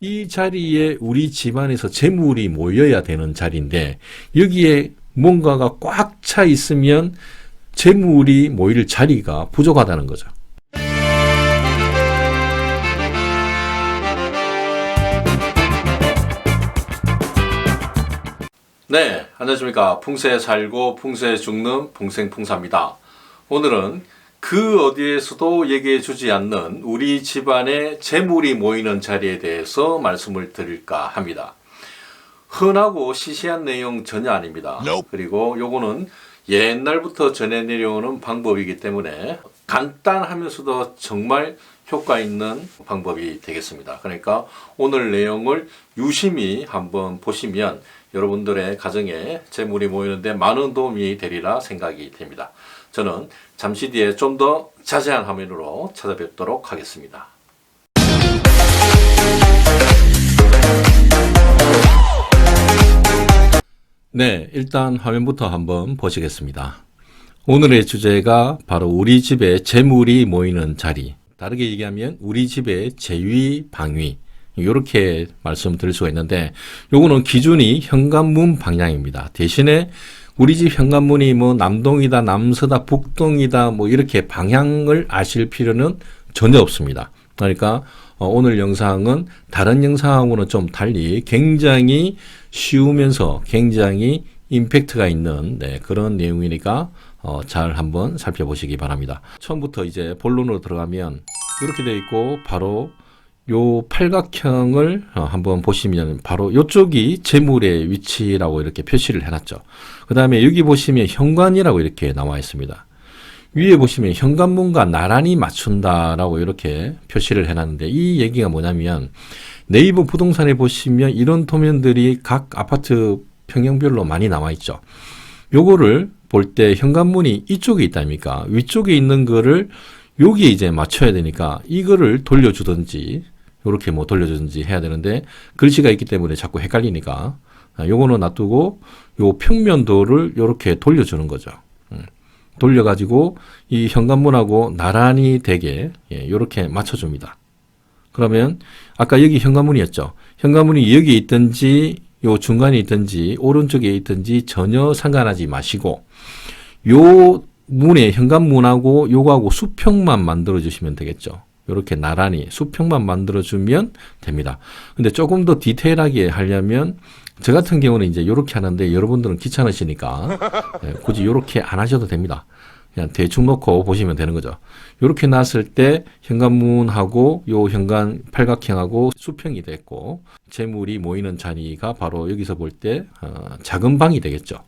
이 자리에 우리 집안에서 재물이 모여야 되는 자리인데 여기에 뭔가가 꽉 차 있으면 재물이 모일 자리가 부족하다는 거죠. 네, 안녕하십니까. 풍세에 살고 풍세에 죽는 풍생풍사입니다. 오늘은 그 어디에서도 얘기해 주지 않는 우리 집안의 재물이 모이는 자리에 대해서 말씀을 드릴까 합니다. 흔하고 시시한 내용 전혀 아닙니다. 그리고 요거는 옛날부터 전해 내려오는 방법이기 때문에 간단하면서도 정말 효과 있는 방법이 되겠습니다. 그러니까 오늘 내용을 유심히 한번 보시면 여러분들의 가정에 재물이 모이는데 많은 도움이 되리라 생각이 됩니다. 저는 잠시 뒤에 좀 더 자세한 화면으로 찾아뵙도록 하겠습니다. 네, 일단 화면부터 한번 보시겠습니다. 오늘의 주제가 바로 우리 집에 재물이 모이는 자리, 다르게 얘기하면 우리 집의 재위, 방위, 이렇게 말씀드릴 수가 있는데 요거는 기준이 현관문 방향입니다. 대신에 우리 집 현관문이 뭐 남동이다, 남서다, 북동이다 뭐 이렇게 방향을 아실 필요는 전혀 없습니다. 그러니까 오늘 영상은 다른 영상하고는 좀 달리 굉장히 쉬우면서 굉장히 임팩트가 있는 그런 내용이니까 잘 한번 살펴보시기 바랍니다. 처음부터 이제 본론으로 들어가면 이렇게 되어 있고 바로 요 팔각형을 한번 보시면 바로 이쪽이 재물의 위치라고 이렇게 표시를 해놨죠. 그 다음에 여기 보시면 현관이라고 이렇게 나와 있습니다. 위에 보시면 현관문과 나란히 맞춘다라고 이렇게 표시를 해놨는데 이 얘기가 뭐냐면 네이버 부동산에 보시면 이런 도면들이 각 아파트 평형별로 많이 나와 있죠. 요거를 볼 때 현관문이 이쪽에 있다니까 위쪽에 있는 거를 여기에 이제 맞춰야 되니까 이거를 돌려주든지 이렇게 뭐 돌려주든지 해야 되는데 글씨가 있기 때문에 자꾸 헷갈리니까 요거는 놔두고 요 평면도를 이렇게 돌려주는 거죠. 돌려가지고 이 현관문하고 나란히 되게 이렇게 맞춰줍니다. 그러면 아까 여기 현관문이었죠. 현관문이 여기 있든지 요 중간에 있든지 오른쪽에 있든지 전혀 상관하지 마시고 요 문에 현관문하고 요거하고 수평만 만들어 주시면 되겠죠. 이렇게 나란히 수평만 만들어 주면 됩니다. 근데 조금 더 디테일하게 하려면 저 같은 경우는 이제 이렇게 하는데 여러분들은 귀찮으시니까 굳이 이렇게 안 하셔도 됩니다. 그냥 대충 놓고 보시면 되는 거죠. 이렇게 놨을 때 현관문하고 요 현관 팔각형하고 수평이 됐고 재물이 모이는 자리가 바로 여기서 볼 때 작은 방이 되겠죠.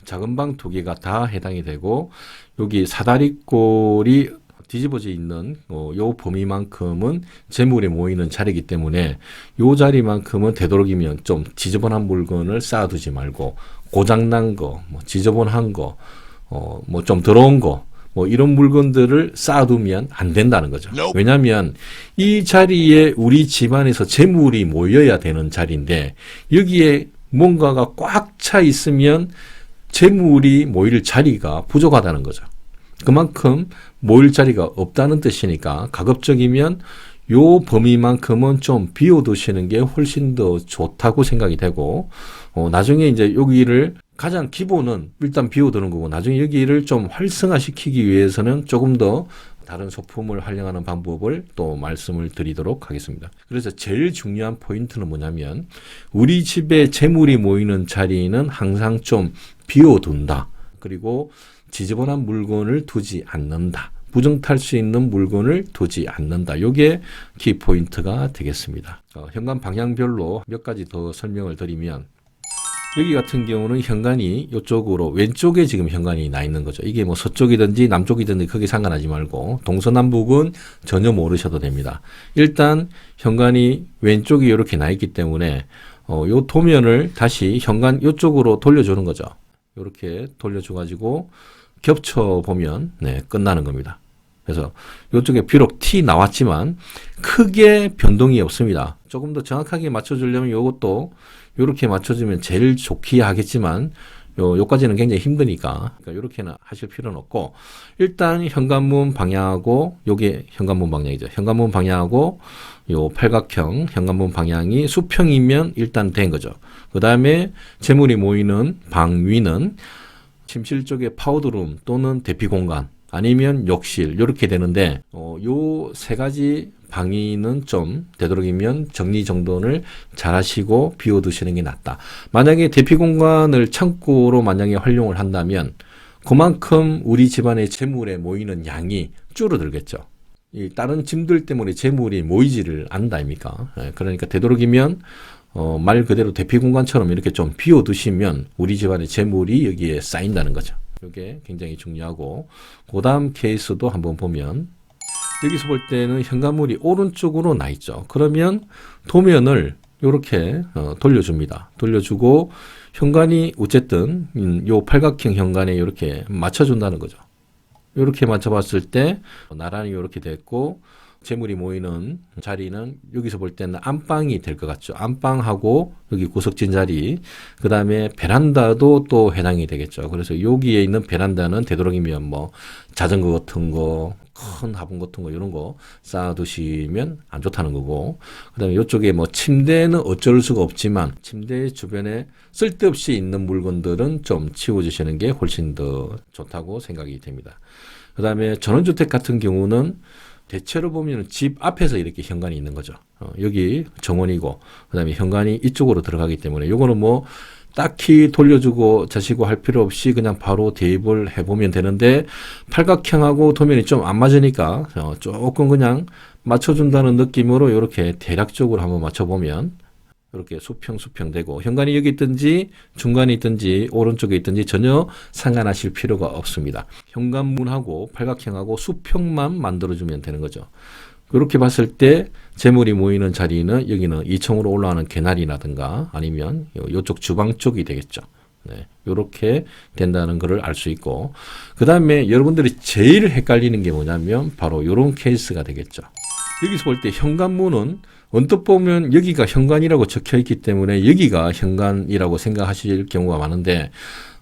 작은 방 두 개가 다 해당이 되고 여기 사다리꼴이 뒤집어져 있는 요 범위만큼은 재물이 모이는 자리이기 때문에 요 자리만큼은 되도록이면 좀 지저분한 물건을 쌓아두지 말고 고장난 거, 뭐 지저분한 거, 뭐 좀 더러운 거, 뭐 이런 물건들을 쌓아두면 안 된다는 거죠. 왜냐하면 이 자리에 우리 집안에서 재물이 모여야 되는 자리인데 여기에 뭔가가 꽉 차 있으면 재물이 모일 자리가 부족하다는 거죠. 그만큼 모일 자리가 없다는 뜻이니까 가급적이면 요 범위만큼은 좀 비워두시는 게 훨씬 더 좋다고 생각이 되고 나중에 이제 여기를 가장 기본은 일단 비워두는 거고 나중에 여기를 좀 활성화시키기 위해서는 조금 더 다른 소품을 활용하는 방법을 또 말씀을 드리도록 하겠습니다. 그래서 제일 중요한 포인트는 뭐냐면 우리 집에 재물이 모이는 자리는 항상 좀 비워둔다. 그리고 지저분한 물건을 두지 않는다. 부정탈 수 있는 물건을 두지 않는다. 이게 키포인트가 되겠습니다. 현관 방향별로 몇 가지 더 설명을 드리면 여기 같은 경우는 현관이 이쪽으로 왼쪽에 지금 현관이 나 있는 거죠. 이게 뭐 서쪽이든지 남쪽이든지 크게 상관하지 말고 동서남북은 전혀 모르셔도 됩니다. 일단 현관이 왼쪽이 이렇게 나 있기 때문에 요 도면을 다시 현관 이쪽으로 돌려주는 거죠. 이렇게 돌려줘가지고 겹쳐보면 끝나는 겁니다. 그래서 이쪽에 비록 T 나왔지만 크게 변동이 없습니다. 조금 더 정확하게 맞춰주려면 이것도 이렇게 맞춰주면 제일 좋긴 하겠지만 요까지는 굉장히 힘드니까 이렇게는 하실 필요는 없고 일단 현관문 방향하고 요게 현관문 방향이죠. 현관문 방향하고 요 팔각형 현관문 방향이 수평이면 일단 된 거죠. 그 다음에 재물이 모이는 방 위는 침실 쪽에 파우더룸 또는 대피 공간 아니면 욕실 이렇게 되는데 요 세 가지 방위는 좀 되도록이면 정리정돈을 잘 하시고 비워두시는 게 낫다. 만약에 대피 공간을 창고로 만약에 활용을 한다면 그만큼 우리 집안의 재물에 모이는 양이 줄어들겠죠. 이 다른 짐들 때문에 재물이 모이지를 않는다 아닙니까? 그러니까 되도록이면 말 그대로 대피 공간처럼 이렇게 좀 비워두시면 우리 집안의 재물이 여기에 쌓인다는 거죠. 이게 굉장히 중요하고 그 다음 케이스도 한번 보면 여기서 볼 때는 현관문이 오른쪽으로 나 있죠. 그러면 도면을 이렇게 돌려줍니다. 돌려주고 현관이 어쨌든 요 팔각형 현관에 이렇게 맞춰준다는 거죠. 이렇게 맞춰봤을 때 나란히 이렇게 됐고 재물이 모이는 자리는 여기서 볼 때는 안방이 될 것 같죠. 안방하고 여기 구석진 자리, 그 다음에 베란다도 또 해당이 되겠죠. 그래서 여기에 있는 베란다는 되도록이면 뭐 자전거 같은 거, 큰 화분 같은 거 이런 거 쌓아두시면 안 좋다는 거고, 그 다음에 이쪽에 뭐 침대는 어쩔 수가 없지만 침대 주변에 쓸데없이 있는 물건들은 좀 치워주시는 게 훨씬 더 좋다고 생각이 됩니다. 그 다음에 전원주택 같은 경우는 대체로 보면 집 앞에서 이렇게 현관이 있는 거죠. 여기 정원이고, 그 다음에 현관이 이쪽으로 들어가기 때문에 요거는 뭐 딱히 돌려주고 자시고 할 필요 없이 그냥 바로 대입을 해보면 되는데 팔각형하고 도면이 좀 안 맞으니까 조금 그냥 맞춰준다는 느낌으로 이렇게 대략적으로 한번 맞춰보면 이렇게 수평 되고 현관이 여기 있든지 중간에 있든지 오른쪽에 있든지 전혀 상관하실 필요가 없습니다. 현관문하고 팔각형하고 수평만 만들어주면 되는 거죠. 그렇게 봤을 때 재물이 모이는 자리는 여기는 2층으로 올라가는 개나리라든가 아니면 이쪽 주방 쪽이 되겠죠. 네, 이렇게 된다는 것을 알 수 있고 그 다음에 여러분들이 제일 헷갈리는 게 뭐냐면 바로 이런 케이스가 되겠죠. 여기서 볼 때 현관문은 언뜻 보면 여기가 현관이라고 적혀 있기 때문에 여기가 현관이라고 생각하실 경우가 많은데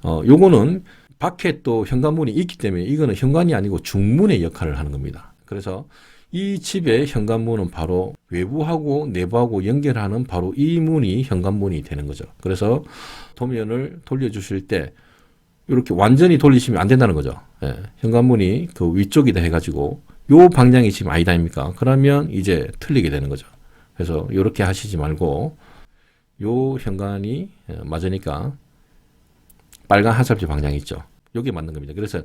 요거는 밖에 또 현관문이 있기 때문에 이거는 현관이 아니고 중문의 역할을 하는 겁니다. 그래서 이 집의 현관문은 바로 외부하고 내부하고 연결하는 바로 이 문이 현관문이 되는 거죠. 그래서 도면을 돌려주실 때 이렇게 완전히 돌리시면 안 된다는 거죠. 예, 현관문이 그 위쪽이다 해가지고 요 방향이 지금 아니다 아닙니까? 그러면 이제 틀리게 되는 거죠. 그래서 이렇게 하시지 말고 요 현관이 맞으니까 빨간 하살표 방향이 있죠. 요게 맞는 겁니다. 그래서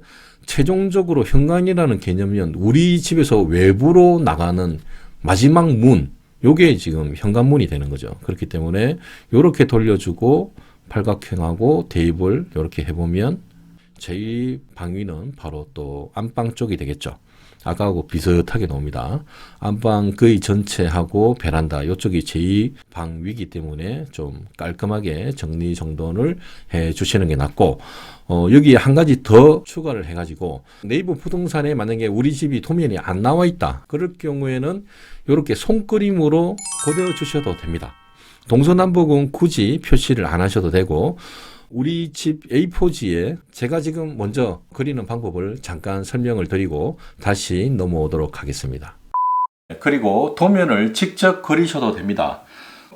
최종적으로 현관이라는 개념은 우리 집에서 외부로 나가는 마지막 문, 요게 지금 현관문이 되는 거죠. 그렇기 때문에 요렇게 돌려주고 팔각형하고 대입을 요렇게 해보면 제2 방위는 바로 또 안방 쪽이 되겠죠. 아까하고 비슷하게 나옵니다. 안방 거의 전체하고 베란다 이쪽이 제2방위이기 때문에 좀 깔끔하게 정리정돈을 해 주시는 게 낫고 여기에 한 가지 더 추가를 해가지고 네이버 부동산에 만약에 우리 집이 도면이 안 나와 있다 그럴 경우에는 이렇게 손그림으로 그려주셔도 됩니다. 동서남북은 굳이 표시를 안 하셔도 되고 우리 집 A4지에 제가 지금 먼저 그리는 방법을 잠깐 설명을 드리고 다시 넘어오도록 하겠습니다. 그리고 도면을 직접 그리셔도 됩니다.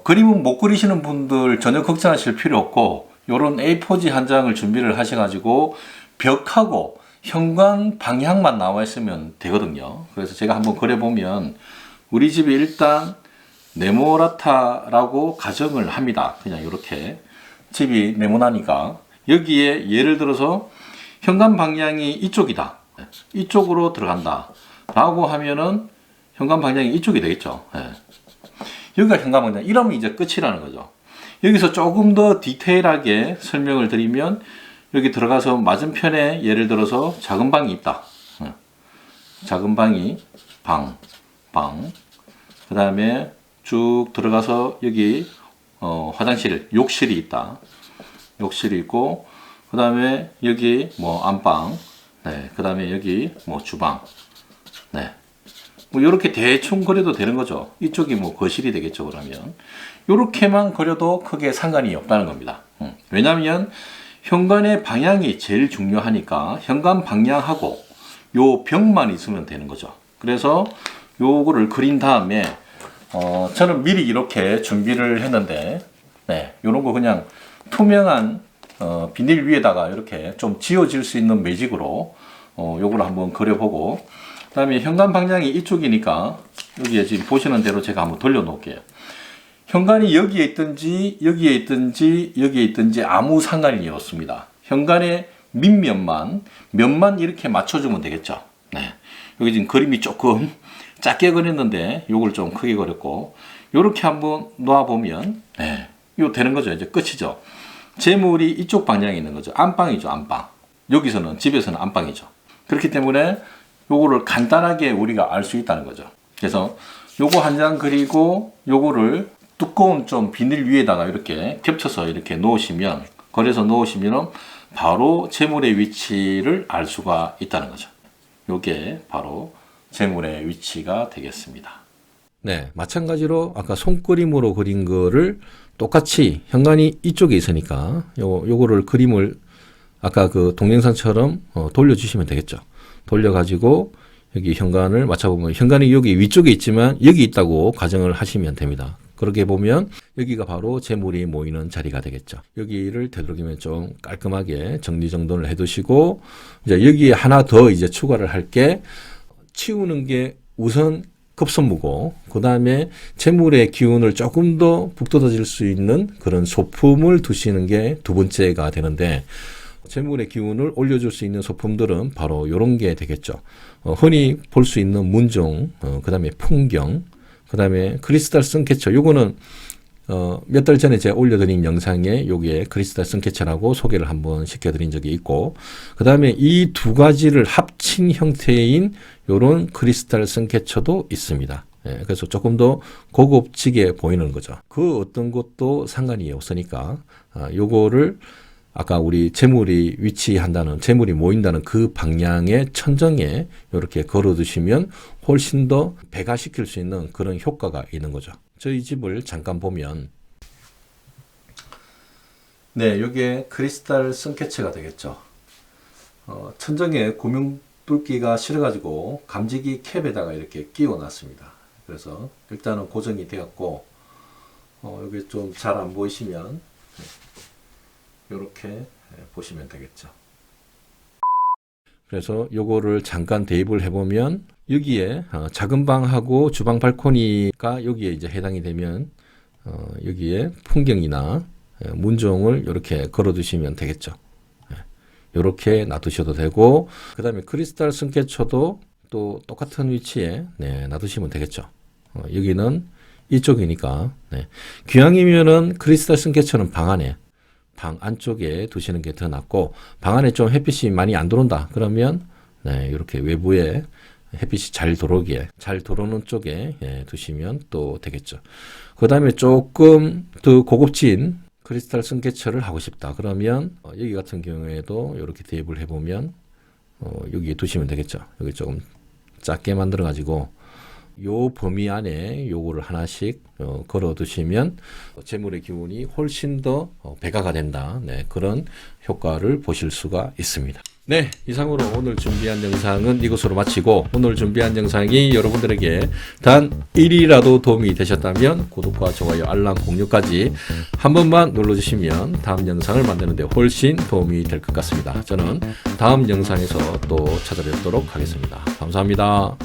그림은 못 그리시는 분들 전혀 걱정하실 필요 없고 이런 A4지 한 장을 준비를 하셔가지고 벽하고 현관 방향만 나와 있으면 되거든요. 그래서 제가 한번 그려보면 우리 집이 일단 네모나타라고 가정을 합니다. 그냥 이렇게 집이 네모나니까 여기에 예를 들어서 현관 방향이 이쪽이다. 이쪽으로 들어간다. 라고 하면은 현관 방향이 이쪽이 되겠죠. 예. 여기가 현관 방향. 이러면 이제 끝이라는 거죠. 여기서 조금 더 디테일하게 설명을 드리면 여기 들어가서 맞은편에 예를 들어서 작은 방이 있다. 작은 방이 방. 그 다음에 쭉 들어가서 여기 화장실, 욕실이 있다. 욕실이 있고, 그 다음에 여기 뭐 안방, 네, 그 다음에 여기 뭐 주방, 네. 뭐 이렇게 대충 그려도 되는 거죠. 이쪽이 뭐 거실이 되겠죠, 그러면. 이렇게만 그려도 크게 상관이 없다는 겁니다. 왜냐하면 현관의 방향이 제일 중요하니까 현관 방향하고 요 벽만 있으면 되는 거죠. 그래서 요거를 그린 다음에 저는 미리 이렇게 준비를 했는데 요런 거 그냥 투명한 비닐 위에다가 이렇게 좀 지워질 수 있는 매직으로 요거를 한번 그려보고, 그 다음에 현관 방향이 이쪽이니까 여기에 지금 보시는 대로 제가 한번 돌려 놓을게요. 현관이 여기에 있든지 여기에 있든지 여기에 있든지 아무 상관이 없습니다. 현관의 면만 이렇게 맞춰주면 되겠죠. 여기 지금 그림이 조금 작게 그렸는데 요걸 좀 크게 그렸고, 요렇게 한번 놓아보면 요 되는 거죠. 이제 끝이죠. 재물이 이쪽 방향에 있는 거죠. 안방이죠. 안방. 여기서는 집에서는 안방이죠. 그렇기 때문에 요거를 간단하게 우리가 알 수 있다는 거죠. 그래서 요거 한 장 그리고 요거를 두꺼운 좀 비닐 위에다가 이렇게 겹쳐서 이렇게 놓으시면, 걸어서 놓으시면 바로 재물의 위치를 알 수가 있다는 거죠. 요게 바로 재물의 위치가 되겠습니다. 네, 마찬가지로 아까 손그림으로 그린 거를 똑같이 현관이 이쪽에 있으니까 요거를 그림을 아까 그 동영상처럼 돌려주시면 되겠죠. 돌려가지고 여기 현관을 맞춰보면 현관이 여기 위쪽에 있지만 여기 있다고 가정을 하시면 됩니다. 그렇게 보면 여기가 바로 재물이 모이는 자리가 되겠죠. 여기를 되도록이면 좀 깔끔하게 정리정돈을 해두시고, 이제 여기에 하나 더 이제 추가를 할 게, 치우는 게 우선 급선무고, 그 다음에 재물의 기운을 조금 더 북돋아질 수 있는 그런 소품을 두시는 게 두 번째가 되는데, 재물의 기운을 올려줄 수 있는 소품들은 바로 이런 게 되겠죠. 흔히 볼 수 있는 문종, 그 다음에 풍경, 그 다음에 크리스탈 선캐쳐. 요거는 몇 달 전에 제가 올려드린 영상에 요게 크리스탈 선캐쳐라고 소개를 한번 시켜드린 적이 있고, 그 다음에 이 두 가지를 합친 형태인 요런 크리스탈 선캐쳐도 있습니다. 그래서 조금 더 고급지게 보이는 거죠. 그 어떤 것도 상관이 없으니까 요거를 아까 우리 재물이 위치한다는, 재물이 모인다는 그 방향의 천정에 이렇게 걸어두시면 훨씬 더 배가시킬 수 있는 그런 효과가 있는 거죠. 저희 집을 잠깐 보면, 이게 크리스탈 선캐쳐가 되겠죠. 천정에 구명뚫기가 싫어가지고 감지기 캡에다가 이렇게 끼워놨습니다. 그래서 일단은 고정이 되었고, 여기 좀 잘 안 보이시면 이렇게 보시면 되겠죠. 그래서 요거를 잠깐 대입을 해보면 여기에 작은 방하고 주방 발코니가 여기에 이제 해당이 되면 여기에 풍경이나 문종을 이렇게 걸어두시면 되겠죠. 이렇게 놔두셔도 되고, 그 다음에 크리스탈 선캐쳐도 또 똑같은 위치에 놔두시면 되겠죠. 여기는 이쪽이니까 기왕이면은 크리스탈 선캐쳐는 방 안쪽에 두시는 게 더 낫고, 방 안에 좀 햇빛이 많이 안 들어온다 그러면 이렇게 외부에 햇빛이 잘 들어오는 쪽에 두시면 또 되겠죠. 그 다음에 조금 더 고급진 크리스탈 선캐쳐를 하고 싶다 그러면 여기 같은 경우에도 이렇게 대입을 해보면 여기에 두시면 되겠죠. 여기 조금 작게 만들어 가지고 요 범위 안에 요거를 하나씩 걸어 두시면 재물의 기운이 훨씬 더 배가가 된다. 그런 효과를 보실 수가 있습니다. 이상으로 오늘 준비한 영상은 이것으로 마치고, 오늘 준비한 영상이 여러분들에게 단 1이라도 도움이 되셨다면 구독과 좋아요, 알람 공유까지 한 번만 눌러주시면 다음 영상을 만드는 데 훨씬 도움이 될 것 같습니다. 저는 다음 영상에서 또 찾아뵙도록 하겠습니다. 감사합니다.